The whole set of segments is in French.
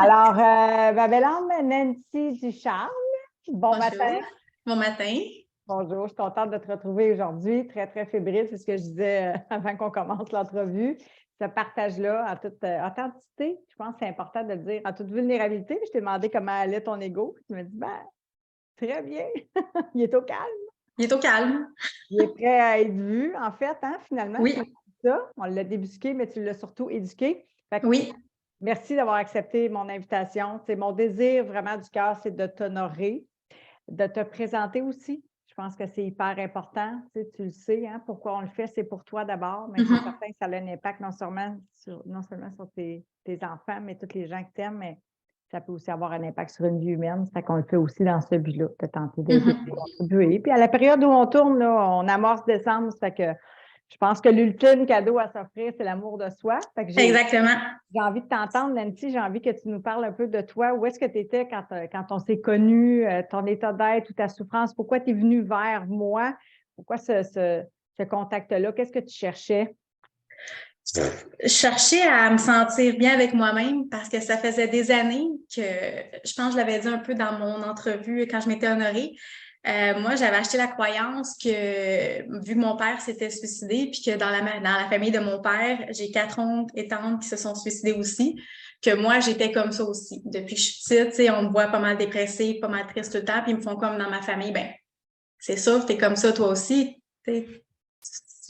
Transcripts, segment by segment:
Alors, ma belle âme, Nancy Ducharme, bon Bonjour. matin. Bon matin. Bonjour, je suis contente de te retrouver aujourd'hui, très, très fébrile, c'est ce que je disais avant qu'on commence l'entrevue. Ce partage-là en toute authenticité, je pense que c'est important de le dire, en toute vulnérabilité. Je t'ai demandé comment allait ton ego. Tu m'as dit, ben, très bien, il est au calme. Il est au calme. Il est prêt à être vu, en fait, hein, finalement. Oui. Tu m'as dit ça. On l'a débusqué, mais tu l'as surtout éduqué. Fait que Oui. merci d'avoir accepté mon invitation. C'est mon désir vraiment du cœur, c'est de t'honorer, de te présenter aussi. Je pense que c'est hyper important. Tu le sais, hein, pourquoi on le fait, c'est pour toi d'abord, mais c'est certain que ça a un impact non seulement sur tes enfants, mais tous les gens que tu aimes, mais ça peut aussi avoir un impact sur une vie humaine. Ça fait qu'on le fait aussi dans ce but-là, de tenter d'aider, de contribuer. Puis à la période où on tourne, là, on amorce décembre, ça fait que je pense que l'ultime cadeau à s'offrir, c'est l'amour de soi. Fait que Exactement. j'ai envie de t'entendre, Nancy. J'ai envie que tu nous parles un peu de toi. Où est-ce que tu étais quand on s'est connus, ton état d'être ou ta souffrance? Pourquoi tu es venue vers moi? Pourquoi ce contact-là? Qu'est-ce que tu cherchais? Je cherchais à me sentir bien avec moi-même parce que ça faisait des années que, je pense que je l'avais dit un peu dans mon entrevue quand je m'étais honorée. Moi, j'avais acheté la croyance que, vu que mon père s'était suicidé, puis que dans la famille de mon père, j'ai 4 oncles et tantes qui se sont suicidés aussi, que moi, j'étais comme ça aussi. Depuis que je suis petite, tu sais, on me voit pas mal dépressive, pas mal triste tout le temps, puis ils me font comme dans ma famille, ben, c'est sûr, t'es comme ça toi aussi.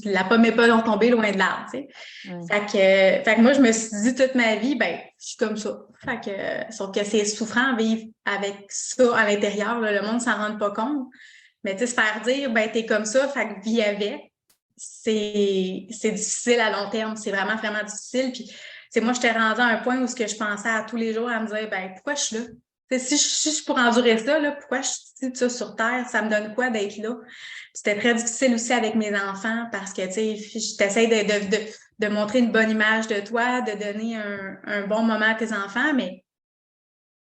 La pomme n'est pas tombée loin de l'arbre, tu sais. Fait que moi, je me suis dit toute ma vie, ben, je suis comme ça. Sauf que c'est souffrant vivre avec ça à l'intérieur, là, le monde s'en rend pas compte. Mais tu sais, se faire dire, ben, t'es comme ça, fait que vis avec, c'est difficile à long terme. C'est vraiment, vraiment difficile. Puis, c'est moi, j'étais rendue à un point où ce que je pensais à tous les jours à me dire, ben, pourquoi je suis là? Si je suis pour endurer ça, là, pourquoi je suis ça sur Terre? Ça me donne quoi d'être là? C'était très difficile aussi avec mes enfants parce que, tu sais, je t'essaie de montrer une bonne image de toi, de donner un bon moment à tes enfants, mais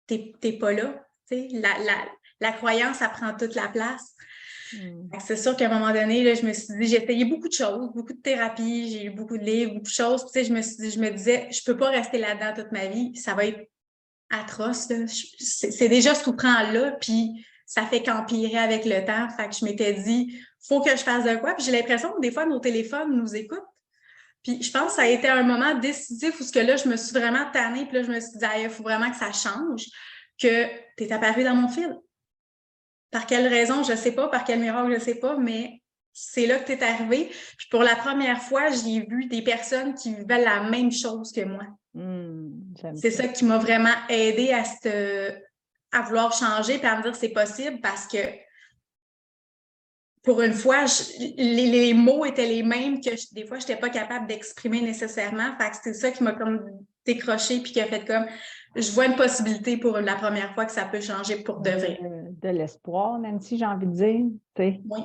t'es pas là. Tu sais, la croyance, ça prend toute la place. C'est sûr qu'à un moment donné, là, je me suis dit, j'ai essayé beaucoup de choses, beaucoup de thérapies, j'ai lu beaucoup de livres, beaucoup de choses. Tu sais, je me disais, je peux pas rester là-dedans toute ma vie. Ça va être atroce. C'est déjà souffrant là, puis ça fait qu'empirer avec le temps. Fait que je m'étais dit, faut que je fasse de quoi. Puis j'ai l'impression que des fois, nos téléphones nous écoutent. Puis je pense que ça a été un moment décisif où ce que là, je me suis vraiment tannée. Puis là, je me suis dit, il faut vraiment que ça change, que tu es apparu dans mon fil. Par quelle raison, je ne sais pas. Par quel miracle, je ne sais pas. Mais c'est là que tu es arrivé. Puis pour la première fois, j'ai vu des personnes qui vivaient la même chose que moi. C'est ça qui m'a vraiment aidée à vouloir changer et à me dire c'est possible parce que pour une fois, les mots étaient les mêmes que des fois, je n'étais pas capable d'exprimer nécessairement. Fait que c'est ça qui m'a comme décroché puis qui a fait comme je vois une possibilité pour la première fois que ça peut changer pour de vrai. De l'espoir, Nancy, j'ai envie de dire. Oui.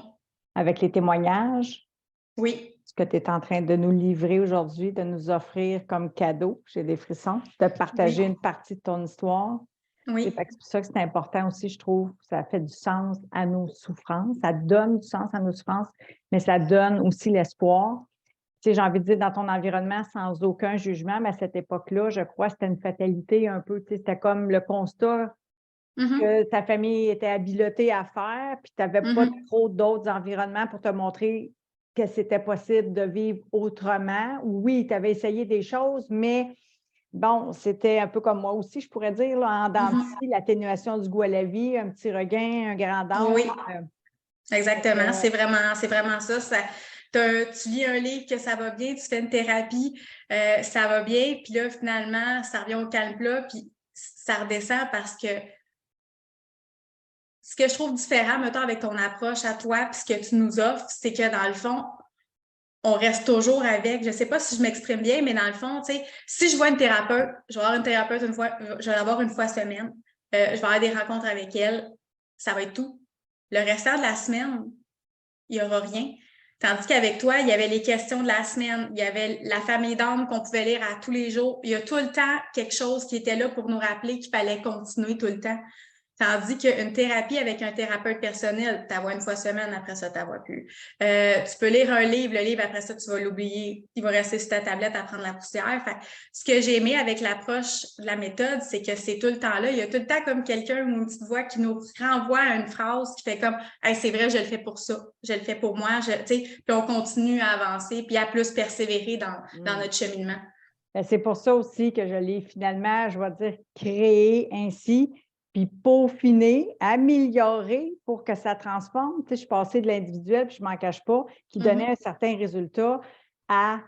Avec les témoignages. Oui. Ce que tu es en train de nous livrer aujourd'hui, de nous offrir comme cadeau, j'ai des frissons, de partager une partie de ton histoire. Oui. C'est pour ça que c'est important aussi, je trouve, ça fait du sens à nos souffrances, ça donne du sens à nos souffrances, mais ça donne aussi l'espoir. Tu sais, j'ai envie de dire, dans ton environnement, sans aucun jugement, mais à cette époque-là, je crois que c'était une fatalité un peu, tu sais, c'était comme le constat que ta famille était habilotée à faire, puis tu n'avais pas trop d'autres environnements pour te montrer que c'était possible de vivre autrement. Oui, tu avais essayé des choses, mais bon, c'était un peu comme moi aussi, je pourrais dire, là, en dents de scie, l'atténuation du goût à la vie, un petit regain, un grand âge. Oui, exactement. C'est vraiment ça. Tu lis un livre que ça va bien, tu fais une thérapie, ça va bien, puis là, finalement, ça revient au calme plat, puis ça redescend parce que ce que je trouve différent, mettons, avec ton approche à toi, puis ce que tu nous offres, c'est que dans le fond, on reste toujours avec, je ne sais pas si je m'exprime bien, mais dans le fond, tu sais, si je vois une thérapeute, je vais avoir une thérapeute je vais l'avoir une fois semaine, je vais avoir des rencontres avec elle, ça va être tout. Le restant de la semaine, il n'y aura rien. Tandis qu'avec toi, il y avait les questions de la semaine, il y avait la famille d'âme qu'on pouvait lire à tous les jours. Il y a tout le temps quelque chose qui était là pour nous rappeler qu'il fallait continuer tout le temps. Tandis qu'une thérapie avec un thérapeute personnel, tu la vois une fois semaine, après ça, tu la vois plus. Tu peux lire un livre, le livre, après ça, tu vas l'oublier. Il va rester sur ta tablette à prendre la poussière. Fait, ce que j'ai aimé avec l'approche de la méthode, c'est que c'est tout le temps là. Il y a tout le temps comme quelqu'un ou une petite voix qui nous renvoie à une phrase qui fait comme hey, c'est vrai, je le fais pour ça, je le fais pour moi, puis on continue à avancer puis à plus persévérer dans notre cheminement. Ben, c'est pour ça aussi que je l'ai finalement, je vais dire, créé ainsi, puis peaufiné, amélioré pour que ça transforme. Tu sais, je suis passée de l'individuel, puis je ne m'en cache pas, qui donnait un certain résultat à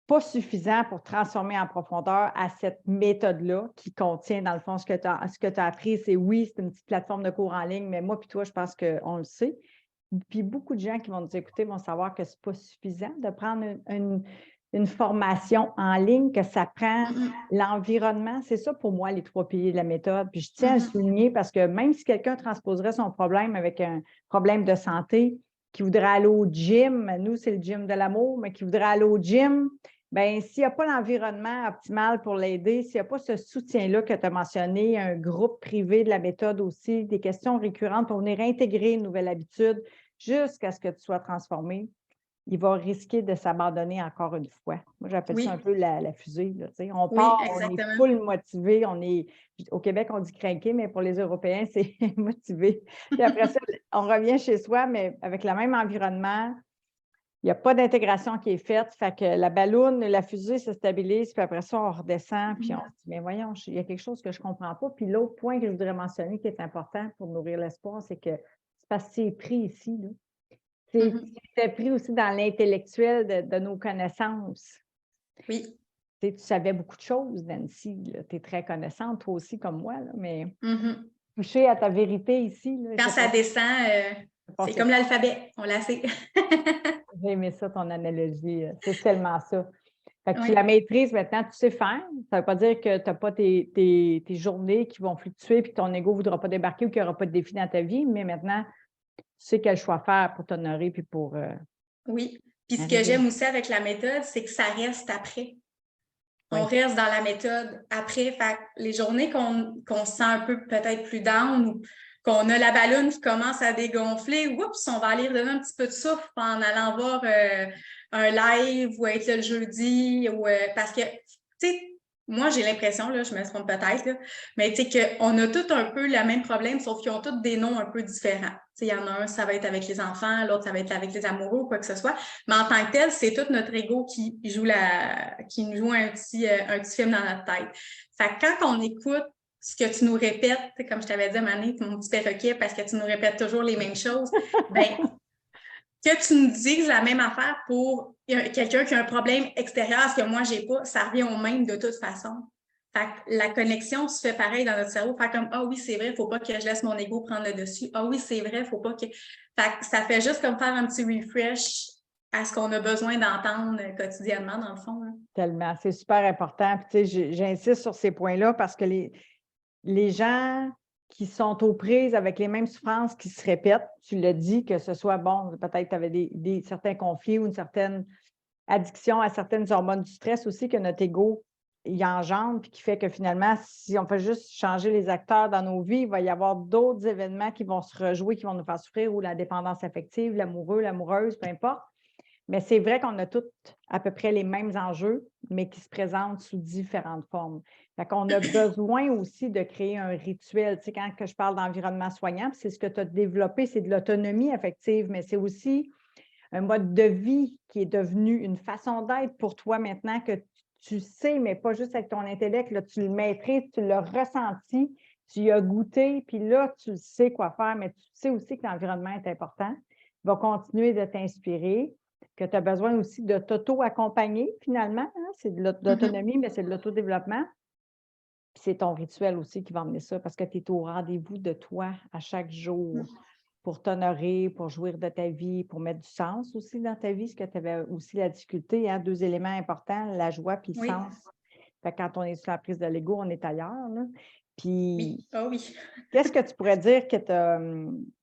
pas suffisant pour transformer en profondeur à cette méthode-là qui contient, dans le fond, ce que tu as appris, c'est oui, c'est une petite plateforme de cours en ligne, mais moi puis toi, je pense qu'on le sait. Puis beaucoup de gens qui vont nous écouter vont savoir que ce n'est pas suffisant de prendre une formation en ligne, que ça prend l'environnement. C'est ça pour moi, les 3 piliers de la méthode. Puis je tiens à le souligner parce que même si quelqu'un transposerait son problème avec un problème de santé, qui voudrait aller au gym, nous, c'est le gym de l'amour, mais qui voudrait aller au gym, bien, s'il n'y a pas l'environnement optimal pour l'aider, s'il n'y a pas ce soutien-là que tu as mentionné, un groupe privé de la méthode aussi, des questions récurrentes pour venir intégrer une nouvelle habitude jusqu'à ce que tu sois transformé, il va risquer de s'abandonner encore une fois. Moi, j'appelle ça un peu la fusée. Là, on part, on est full motivé, au Québec, on dit craqué, mais pour les Européens, c'est motivé. Puis après ça, on revient chez soi, mais avec le même environnement, il n'y a pas d'intégration qui est faite. Fait que la balloune, la fusée se stabilise, puis après ça, on redescend, puis on se dit, mais voyons, il y a quelque chose que je ne comprends pas. Puis l'autre point que je voudrais mentionner qui est important pour nourrir l'espoir, c'est que c'est parce que c'est pris ici, là. C'était pris aussi dans l'intellectuel de nos connaissances. Oui. Tu savais beaucoup de choses, Nancy. Tu es très connaissante, toi aussi, comme moi, là, mais toucher à ta vérité ici. Là, quand ça descend, c'est comme l'alphabet, on l'a sait. J'ai aimé ça, ton analogie. C'est tellement ça. Fait que tu la maîtrises maintenant, tu sais faire. Ça ne veut pas dire que tu n'as pas tes journées qui vont fluctuer puis que ton ego ne voudra pas débarquer ou qu'il n'y aura pas de défi dans ta vie, mais maintenant, tu sais quel choix faire pour t'honorer puis pour. Oui. Puis ce que j'aime aussi avec la méthode, c'est que ça reste après. On reste dans la méthode après. Fait les journées qu'on se sent un peu peut-être plus down ou qu'on a la balloune qui commence à dégonfler, oups, on va aller redonner un petit peu de souffle en allant voir un live ou être là le jeudi. Parce que, tu sais, moi, j'ai l'impression, là, je me trompe peut-être, là, mais tu sais, qu'on a tous un peu le même problème, sauf qu'ils ont tous des noms un peu différents. Il y en a un, ça va être avec les enfants, l'autre, ça va être avec les amoureux ou quoi que ce soit. Mais en tant que tel, c'est tout notre ego qui nous joue un petit film dans notre tête. Fait que quand on écoute ce que tu nous répètes, comme je t'avais dit à Mané, mon petit perroquet, parce que tu nous répètes toujours les mêmes choses, bien, que tu nous dises la même affaire pour quelqu'un qui a un problème extérieur à ce que moi, je n'ai pas, ça revient au même de toute façon. Fait que la connexion se fait pareil dans notre cerveau. Fait comme, ah oui, c'est vrai, il ne faut pas que je laisse mon ego prendre le dessus. Ah oui, c'est vrai, il ne faut pas que... Fait que ça fait juste comme faire un petit refresh à ce qu'on a besoin d'entendre quotidiennement, dans le fond. Hein. Tellement, c'est super important. Puis, tu sais, j'insiste sur ces points-là parce que les gens qui sont aux prises avec les mêmes souffrances qui se répètent, tu l'as dit, que ce soit, bon, peut-être tu avais certains conflits ou une certaine addiction à certaines hormones du stress aussi que notre ego y engendre, puis qui fait que finalement, si on fait juste changer les acteurs dans nos vies, il va y avoir d'autres événements qui vont se rejouer, qui vont nous faire souffrir, ou la dépendance affective, l'amoureux, l'amoureuse, peu importe. Mais c'est vrai qu'on a toutes à peu près les mêmes enjeux, mais qui se présentent sous différentes formes. Fait qu'on a besoin aussi de créer un rituel. Tu sais, quand je parle d'environnement soignant, c'est ce que tu as développé, c'est de l'autonomie affective, mais c'est aussi un mode de vie qui est devenu une façon d'être pour toi maintenant que tu sais, mais pas juste avec ton intellect, là, tu le maîtrises, tu l'as ressenti, tu y as goûté, puis là, tu sais quoi faire, mais tu sais aussi que l'environnement est important. Il va continuer de t'inspirer, que tu as besoin aussi de t'auto-accompagner finalement. Hein? C'est de l'autonomie, mais c'est de l'autodéveloppement. Puis c'est ton rituel aussi qui va emmener ça parce que tu es au rendez-vous de toi à chaque jour pour t'honorer, pour jouir de ta vie, pour mettre du sens aussi dans ta vie, ce que tu avais aussi la difficulté, hein? 2 éléments importants, la joie puis le sens. Fait que quand on est sur la prise de l'ego, on est ailleurs. Là. Puis, qu'est-ce que tu pourrais dire que tu as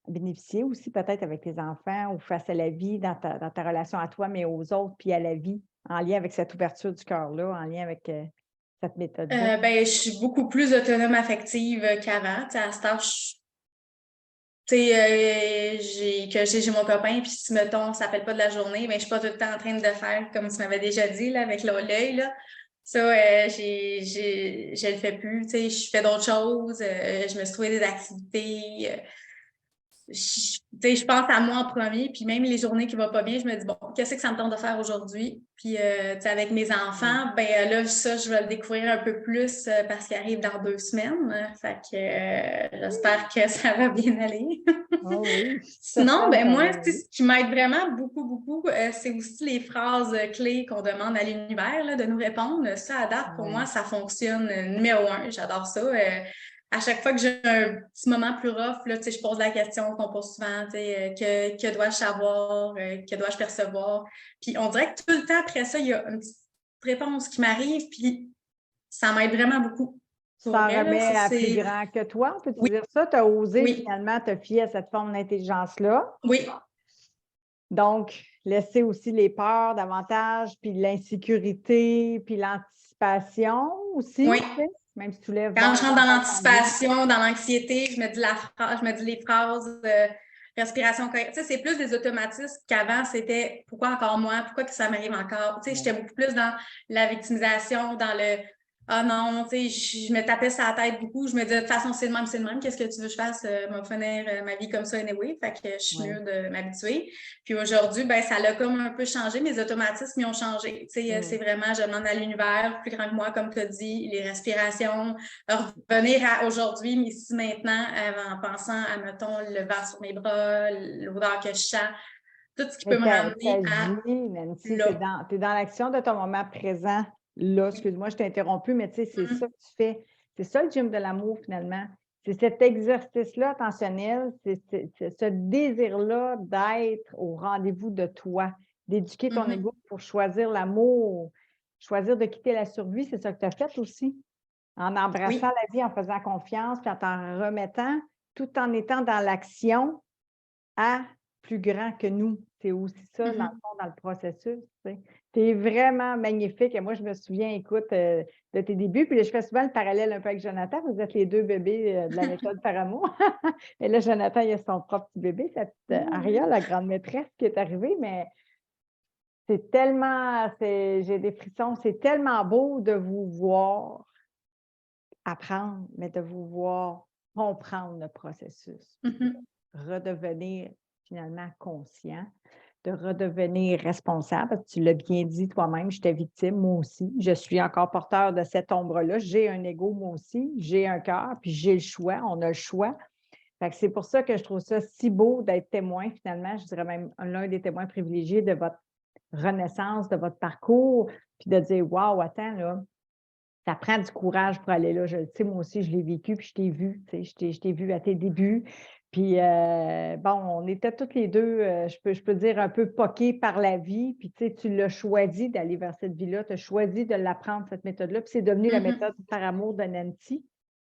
bénéficié aussi peut-être avec tes enfants ou face à la vie, dans ta relation à toi, mais aux autres, puis à la vie, en lien avec cette ouverture du cœur-là, en lien avec cette méthode-là? Je suis beaucoup plus autonome affective qu'avant. À cette heure, j'ai mon copain, puis si, mettons, ça s'appelle pas de la journée, mais je suis pas tout le temps en train de faire, comme tu m'avais déjà dit, là, avec l'œil, là. Ça, je le fais plus, tu sais, je fais d'autres choses, je me suis trouvé des activités, je pense à moi en premier, puis même les journées qui vont pas bien, je me dis, bon, qu'est-ce que ça me tente de faire aujourd'hui? Puis, avec mes enfants, ben là, ça, je vais le découvrir un peu plus parce qu'il arrive dans 2 semaines. Fait que j'espère que ça va bien aller. Oh oui, Sinon, ben moi, oui. ce qui m'aide vraiment beaucoup, beaucoup, c'est aussi les phrases clés qu'on demande à l'univers là, de nous répondre. Ça, à date, pour moi, ça fonctionne numéro 1. J'adore ça. À chaque fois que j'ai un petit moment plus rough, là, je pose la question qu'on pose souvent, que dois-je savoir, que dois-je percevoir? Puis on dirait que tout le temps après ça, il y a une petite réponse qui m'arrive, puis ça m'aide vraiment beaucoup. Tu t'en remets à plus grand que toi, peux-tu dire ça? Tu as osé finalement te fier à cette forme d'intelligence-là. Oui. Donc, laisser aussi les peurs davantage, puis l'insécurité, puis l'anticipation aussi. Oui. Même si tu lèves. Quand je rentre dans l'anticipation, dans l'anxiété, je me dis les phrases respiration correcte. C'est plus des automatismes qu'avant, c'était pourquoi encore moi, pourquoi que ça m'arrive encore. J'étais beaucoup plus dans la victimisation, dans le ah non, je me tapais sur la tête beaucoup. Je me disais de toute façon, c'est le même. Qu'est-ce que tu veux que je fasse? Me finir ma vie comme ça anyway. Fait que je suis mieux de m'habituer. Puis aujourd'hui, ben, ça l'a comme un peu changé. Mes automatismes y ont changé. C'est vraiment, je demande à l'univers, plus grand que moi, comme tu as dit, les respirations, revenir à aujourd'hui, mais ici maintenant, en pensant à, mettons, le vent sur mes bras, l'odeur que je sens, tout ce qui peut me ramener à Nancy, tu es dans l'action de ton moment présent. Là, excuse-moi, je t'ai interrompu, mais tu sais, c'est ça que tu fais. C'est ça le gym de l'amour, finalement. C'est cet exercice-là attentionnel, c'est ce désir-là d'être au rendez-vous de toi, d'éduquer ton ego pour choisir l'amour, choisir de quitter la survie. C'est ça que tu as fait aussi. En embrassant la vie, en faisant confiance, puis en t'en remettant, tout en étant dans l'action à plus grand que nous. C'est aussi ça, dans le fond, dans le processus. Tu es vraiment magnifique. Et moi, je me souviens, écoute, de tes débuts. Puis là, je fais souvent le parallèle un peu avec Jonathan. Vous êtes les 2 bébés de la méthode par amour. Et là, Jonathan, il a son propre petit bébé, cette Aria, la grande maîtresse qui est arrivée. Mais c'est tellement, j'ai des frissons. C'est tellement beau de vous voir apprendre, mais de vous voir comprendre le processus. Redevenir finalement conscient, de redevenir responsable, parce que tu l'as bien dit toi-même, j'étais victime, moi aussi. Je suis encore porteur de cette ombre-là. J'ai un ego, moi aussi. J'ai un cœur, puis j'ai le choix. On a le choix. Fait que c'est pour ça que je trouve ça si beau d'être témoin, finalement. Je dirais même l'un des témoins privilégiés de votre renaissance, de votre parcours, puis de dire, wow, attends, là, ça prend du courage pour aller là. Je le sais, moi aussi, je l'ai vécu, puis je t'ai vu. Je t'ai vu à tes débuts. Puis, bon, on était toutes les deux, je peux dire, un peu poquées par la vie. Puis, tu l'as choisi d'aller vers cette vie-là. Tu as choisi de l'apprendre, cette méthode-là. Puis, c'est devenu la méthode par amour de Nancy.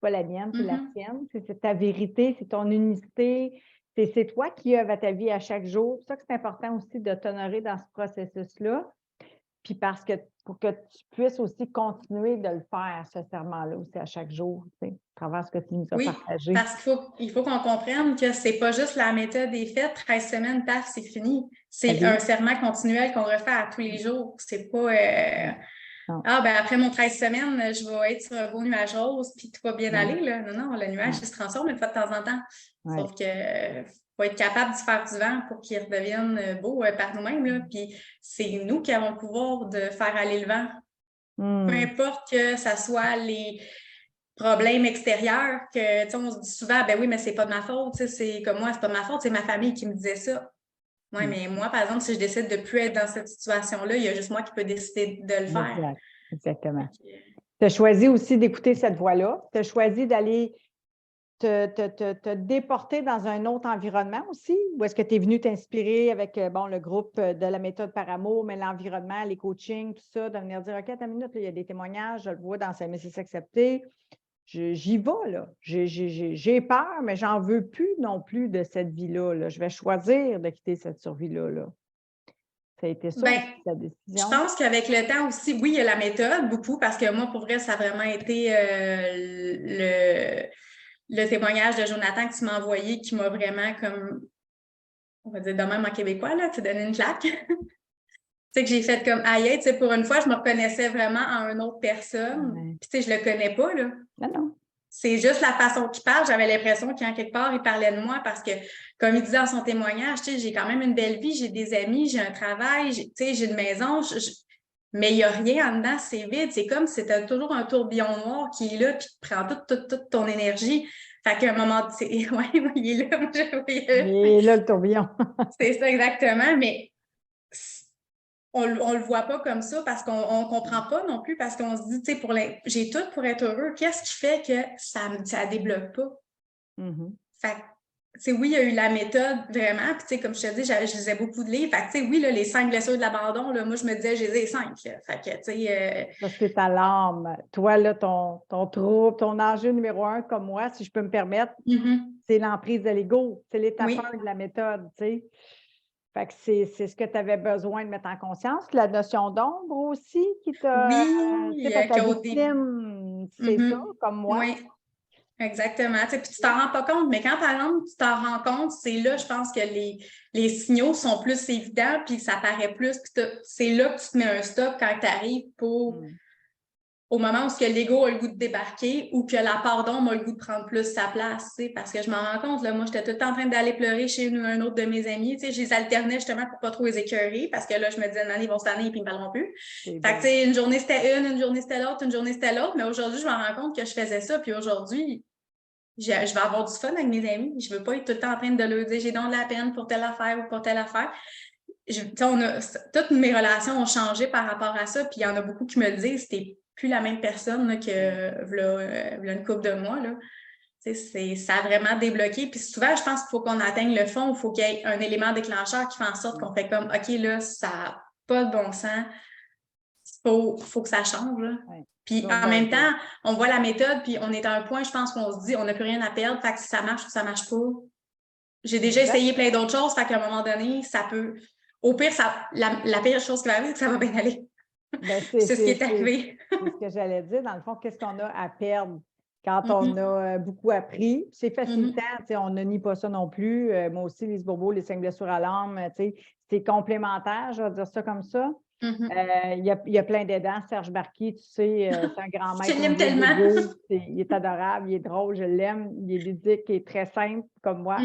Pas la mienne, c'est la tienne. C'est ta vérité, c'est ton unicité. C'est toi qui œuvres à ta vie à chaque jour. C'est ça que c'est important aussi de t'honorer dans ce processus-là. Puis parce que pour que tu puisses aussi continuer de le faire, ce serment-là aussi à chaque jour, à travers ce que tu nous as partagé. Parce qu'il faut qu'on comprenne que c'est pas juste la méthode est faite, 13 semaines, paf, c'est fini. C'est un serment continuel qu'on refait à tous les jours. C'est pas après mon 13 semaines, je vais être sur un beau nuage rose, puis tout va bien aller. Là. Non, le nuage, il se transforme une fois de temps en temps. Sauf que faut être capable de faire du vent pour qu'il redevienne beau par nous-mêmes. Là. Puis c'est nous qui avons le pouvoir de faire aller le vent. Peu importe que ça soit les problèmes extérieurs, que on se dit souvent, ben oui, mais c'est pas de ma faute. C'est comme moi, c'est pas de ma faute, c'est ma famille qui me disait ça. Oui, mais moi, par exemple, si je décide de ne plus être dans cette situation-là, il y a juste moi qui peux décider de le faire. Exactement. Tu as choisi aussi d'écouter cette voix-là. Tu as choisi d'aller te déporter dans un autre environnement aussi? Ou est-ce que tu es venu t'inspirer avec le groupe de la méthode par amour, mais l'environnement, les coachings, tout ça, de venir dire, OK, attends une minute, là, il y a des témoignages, je le vois dans S'aimer, c'est s'accepter. J'y vais, là. J'ai peur, mais j'en veux plus non plus de cette vie-là. Là. Je vais choisir de quitter cette survie-là. Là. Ça a été ça, ta décision? Je pense qu'avec le temps aussi, oui, il y a la méthode, beaucoup, parce que moi, pour vrai, ça a vraiment été le témoignage de Jonathan que tu m'as envoyé qui m'a vraiment comme, on va dire de même en québécois, là, tu donné une claque. Tu sais, que j'ai fait comme aïe, tu sais, pour une fois, je me reconnaissais vraiment en une autre personne. Ouais. Puis, tu sais, je le connais pas, là. Non. C'est juste la façon qu'il parle. J'avais l'impression qu'en quelque part, il parlait de moi parce que, comme il disait dans son témoignage, tu sais, j'ai quand même une belle vie, j'ai des amis, j'ai un travail, tu sais, j'ai une maison, mais il n'y a rien en dedans, c'est vide. C'est comme si c'était toujours un tourbillon noir qui est là puis qui prend toute ton énergie. Fait qu'à un moment, ouais, il est là, moi, Et là, le tourbillon. c'est ça exactement, mais on le voit pas comme ça parce qu'on comprend pas non plus parce qu'on se dit, tu sais, j'ai tout pour être heureux. Qu'est-ce qui fait que ça débloque pas? Mm-hmm. Fait que, tu sais, oui, il y a eu la méthode vraiment. Puis, tu sais, comme je te dis, je lisais beaucoup de livres. Fait que, tu sais, oui, là, les 5 blessures de l'abandon, là, moi, je me disais, j'ai les 5. Fait que, tu sais. Ça, c'est ta larme. Toi, là, ton trouble, ton enjeu numéro 1, comme moi, si je peux me permettre, c'est l'emprise de l'ego. C'est l'étape 1 Oui. de la méthode, tu sais. Fait que c'est ce que tu avais besoin de mettre en conscience. La notion d'ombre aussi qui t'a. Tu sais, Oui, parce que la qu'au début. victime, c'est ça, comme moi. Oui. Exactement. Tu sais, puis tu t'en rends pas compte, mais quand par exemple tu t'en rends compte, c'est là, je pense que les signaux sont plus évidents, puis ça paraît plus. Puis c'est là que tu te mets un stop quand tu arrives au moment où ce que l'ego a le goût de débarquer ou que la part d'ombre a le goût de prendre plus sa place. Tu sais, parce que je m'en rends compte, là, moi, j'étais tout le temps en train d'aller pleurer chez un autre de mes amis. Tu sais, je les alternais justement pour pas trop les écœurer, parce que là, je me disais, non, ils vont se tanner et puis ils me parleront plus. Fait que, tu sais, une journée c'était une journée c'était l'autre, une journée c'était l'autre, mais aujourd'hui, je me rends compte que je faisais ça, puis aujourd'hui, je vais avoir du fun avec mes amis. Je veux pas être tout le temps en train de leur dire j'ai donc de la peine pour telle affaire ou pour telle affaire. Toutes mes relations ont changé par rapport à ça. Puis il y en a beaucoup qui me le disent, t'es plus la même personne là, que v'là une couple de mois. Là. Ça a vraiment débloqué. Puis souvent, je pense qu'il faut qu'on atteigne le fond, il faut qu'il y ait un élément déclencheur qui fait en sorte qu'on fait comme OK, là, ça n'a pas de bon sens. Faut que ça change. Là. Ouais. Puis en même temps, on voit la méthode, puis on est à un point, je pense qu'on se dit, on n'a plus rien à perdre, fait que si ça marche ou ça marche pas. J'ai déjà essayé plein d'autres choses, fait qu'à un moment donné, ça peut. Au pire, la pire chose qui va arriver, c'est que ça va bien aller. C'est ce qui est arrivé. C'est ce que j'allais dire. Dans le fond, qu'est-ce qu'on a à perdre quand on a beaucoup appris? C'est facilitant, on ne nie pas ça non plus. Moi aussi, Lise Bourbeau, les 5 blessures à l'âme, c'est complémentaire, je vais dire ça comme ça. Il y a plein d'aidants. Serge Barquier, tu sais, c'est un grand maître. Je l'aime tellement. Il est adorable, il est drôle, je l'aime. Il est ludique, il est très simple comme moi.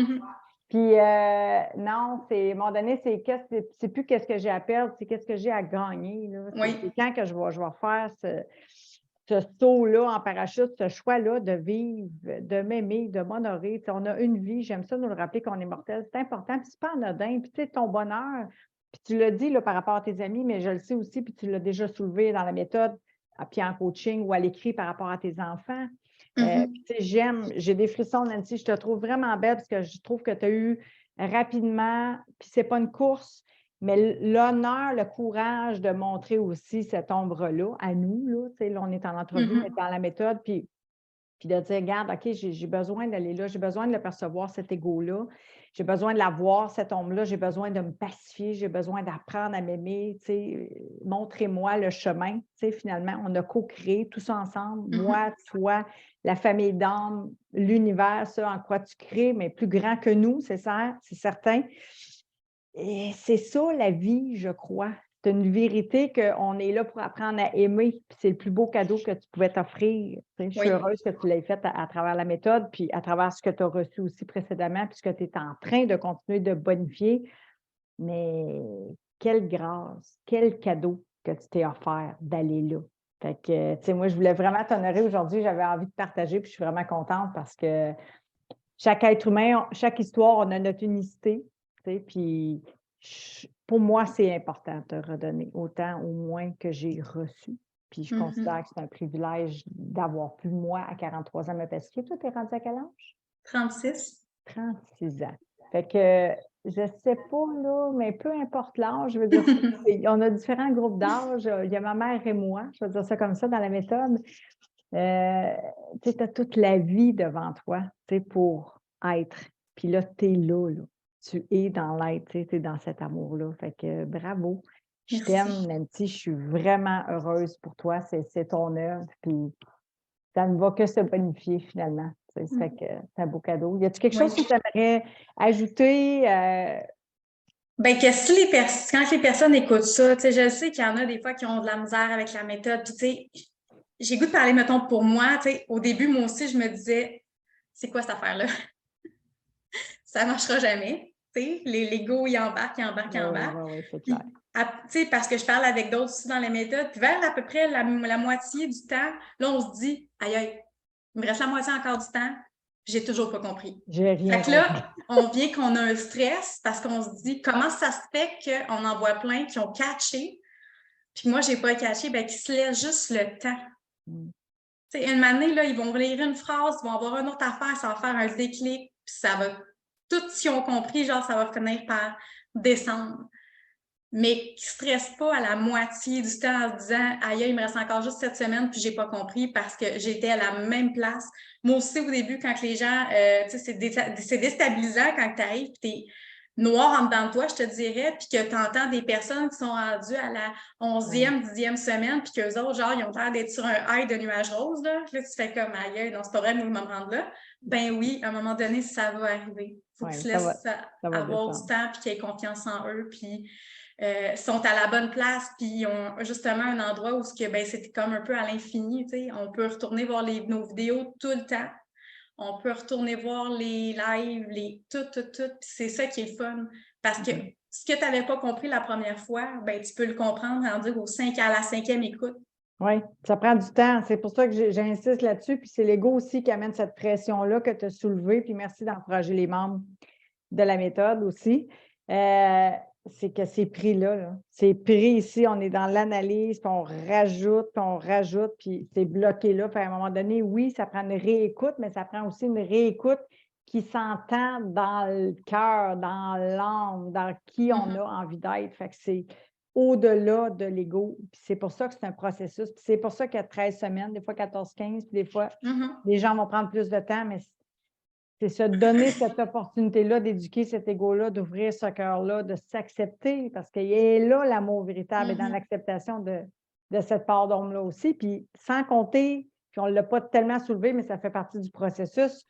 Puis non, à un moment donné, c'est plus qu'est-ce que j'ai à perdre, c'est qu'est-ce que j'ai à gagner. Là. C'est quand que je vais faire ce saut-là en parachute, ce choix-là de vivre, de m'aimer, de m'honorer. On a une vie, j'aime ça nous le rappeler qu'on est mortel. C'est important, puis c'est pas anodin. Puis tu sais, ton bonheur, puis tu l'as dit là, par rapport à tes amis, mais je le sais aussi, puis tu l'as déjà soulevé dans la méthode, puis en coaching ou à l'écrit par rapport à tes enfants. J'ai des frissons, Nancy, je te trouve vraiment belle parce que je trouve que tu as eu rapidement, puis c'est pas une course, mais l'honneur, le courage de montrer aussi cette ombre-là à nous, là, on est en entrevue, on est dans la méthode, puis de dire, regarde, OK, j'ai besoin d'aller là, j'ai besoin de le percevoir, cet ego-là, j'ai besoin de la voir, cette ombre-là, j'ai besoin de me pacifier, j'ai besoin d'apprendre à m'aimer, montrez-moi le chemin, finalement, on a co-créé tout ça ensemble, moi, toi, la famille d'âme, l'univers, ça, en quoi tu crées, mais plus grand que nous, c'est ça, c'est certain. Et c'est ça, la vie, je crois. C'est une vérité qu'on est là pour apprendre à aimer. Puis c'est le plus beau cadeau que tu pouvais t'offrir. Je suis heureuse que tu l'aies fait à travers la méthode, puis à travers ce que tu as reçu aussi précédemment, puis ce que tu es en train de continuer de bonifier. Mais quelle grâce, quel cadeau que tu t'es offert d'aller là. Fait que, tu sais, moi, je voulais vraiment t'honorer aujourd'hui. J'avais envie de partager, puis je suis vraiment contente parce que chaque être humain, chaque histoire, on a notre unicité. Puis pour moi, c'est important de te redonner autant ou moins que j'ai reçu. Puis je considère que c'est un privilège d'avoir pu, moi, à 43 ans, me pacifier. Toi, tu es rendu à quel âge? 36. 36 ans. Fait que je ne sais pas, là, mais peu importe l'âge, je veux dire, on a différents groupes d'âge. Il y a ma mère et moi, je vais dire ça comme ça dans la méthode. Tu as toute la vie devant toi, pour être. Puis là, tu es là. Tu es dans l'être, tu es dans cet amour-là. Fait que bravo. Je t'aime, Nancy. Je suis vraiment heureuse pour toi. C'est ton œuvre. Puis ça ne va que se bonifier finalement. Ça fait que c'est un beau cadeau. Y a-t-il quelque chose Oui. que tu aimerais ajouter? Ben, que si quand les personnes écoutent ça, je sais qu'il y en a des fois qui ont de la misère avec la méthode. Puis, j'ai goût de parler, mettons, pour moi. Au début, moi aussi, je me disais, c'est quoi cette affaire-là? Ça ne marchera jamais. Les go, ils embarquent, ils embarquent, ils embarquent. Oui, c'est clair. Parce que je parle avec d'autres aussi dans les méthodes. Puis vers à peu près la moitié du temps, là, on se dit, aïe, aïe, il me reste la moitié encore du temps, j'ai toujours pas compris. J'ai rien Fait que là, on vient qu'on a un stress parce qu'on se dit, comment ça se fait qu'on en voit plein qui ont catché, puis moi, j'ai pas catché, ben qui se laissent juste le temps. Une année, là, ils vont lire une phrase, ils vont avoir une autre affaire, ça va faire un déclic, puis ça va, tout ce qu'ils ont compris, genre, ça va finir par descendre. Mais qui ne stressent pas à la moitié du temps en se disant, aïe, il me reste encore juste cette semaine, puis j'ai pas compris parce que j'étais à la même place. Moi aussi, au début, quand les gens, c'est déstabilisant quand tu arrives, puis tu es noir en dedans de toi, je te dirais, puis que tu entends des personnes qui sont rendues à la 11e, 10e semaine, puis qu'eux autres, genre, ils ont l'air d'être sur un high de nuages roses, là. Là, tu fais comme, aïe, non, c'est pas vrai, moi, je me rendre là. Ben oui, à un moment donné, ça va arriver. Il faut qu'ils se laissent avoir du temps, puis qu'ils aient confiance en eux, puis sont à la bonne place, puis ils ont justement un endroit où c'était comme un peu à l'infini. On peut retourner voir nos vidéos tout le temps. On peut retourner voir les lives, tout. Puis c'est ça qui est le fun. Parce que ce que tu n'avais pas compris la première fois, ben, tu peux le comprendre à la 5e écoute. Oui, ça prend du temps. C'est pour ça que j'insiste là-dessus. Puis c'est l'ego aussi qui amène cette pression-là que tu as soulevée. Puis merci d'encourager les membres de la méthode aussi. C'est que c'est pris là. C'est pris ici, on est dans l'analyse, puis on rajoute, puis c'est bloqué là. Puis à un moment donné, oui, ça prend une réécoute, mais ça prend aussi une réécoute qui s'entend dans le cœur, dans l'âme, dans qui on a envie d'être. Fait que c'est au-delà de l'ego. Puis c'est pour ça que c'est un processus. Puis c'est pour ça qu'il y a 13 semaines, des fois 14-15, puis des fois, les gens vont prendre plus de temps, mais c'est se donner cette opportunité-là d'éduquer cet ego-là, d'ouvrir ce cœur-là, de s'accepter, parce qu'il est là l'amour véritable et dans l'acceptation de cette part d'homme-là aussi. Puis sans compter, puis on ne l'a pas tellement soulevé, mais ça fait partie du processus.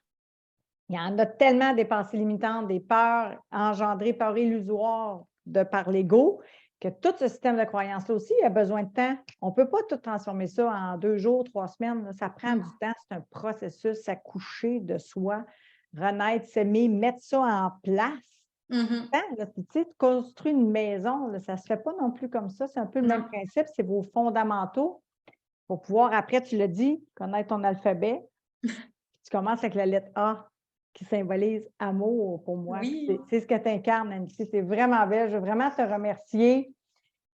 Il y en a tellement des pensées limitantes, des peurs engendrées, peurs illusoires par l'ego, que tout ce système de croyance-là aussi a besoin de temps. On ne peut pas tout transformer ça en 2 jours, 3 semaines. Ça prend du temps, c'est un processus, s'accoucher de soi, renaître, s'aimer, mettre ça en place. Tu construis une maison, là, ça ne se fait pas non plus comme ça. C'est un peu le même principe, c'est vos fondamentaux pour pouvoir, après, tu l'as dit, connaître ton alphabet. Tu commences avec la lettre A qui symbolise amour pour moi. Oui. C'est ce que tu incarnes, Nancy. C'est vraiment belle. Je veux vraiment te remercier.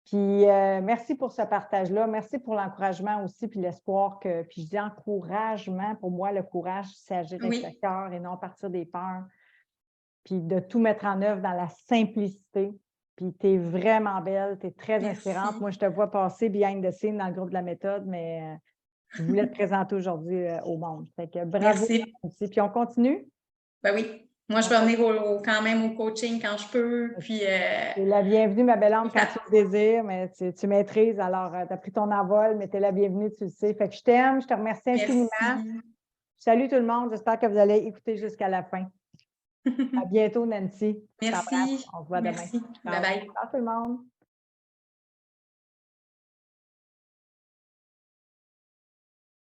Puis merci pour ce partage-là. Merci pour l'encouragement aussi, puis l'espoir que. Puis je dis encouragement. Pour moi, le courage, c'est agir avec le cœur et non partir des peurs. Puis de tout mettre en œuvre dans la simplicité. Puis tu es vraiment belle, tu es très inspirante. Moi, je te vois passer behind the scenes dans le groupe de la méthode, mais je voulais te présenter aujourd'hui au monde. Fait que bravo. Merci. Puis on continue? Ben oui. Moi, je vais venir quand même au coaching quand je peux. Puis, tu es la bienvenue, ma belle âme, quand tu le désires, mais tu maîtrises. Alors, tu as pris ton envol, mais tu es la bienvenue, tu le sais. Fait que je t'aime, je te remercie infiniment. Salut tout le monde, j'espère que vous allez écouter jusqu'à la fin. À bientôt, Nancy. Merci. On se voit demain. Bye bye. Ciao tout le monde.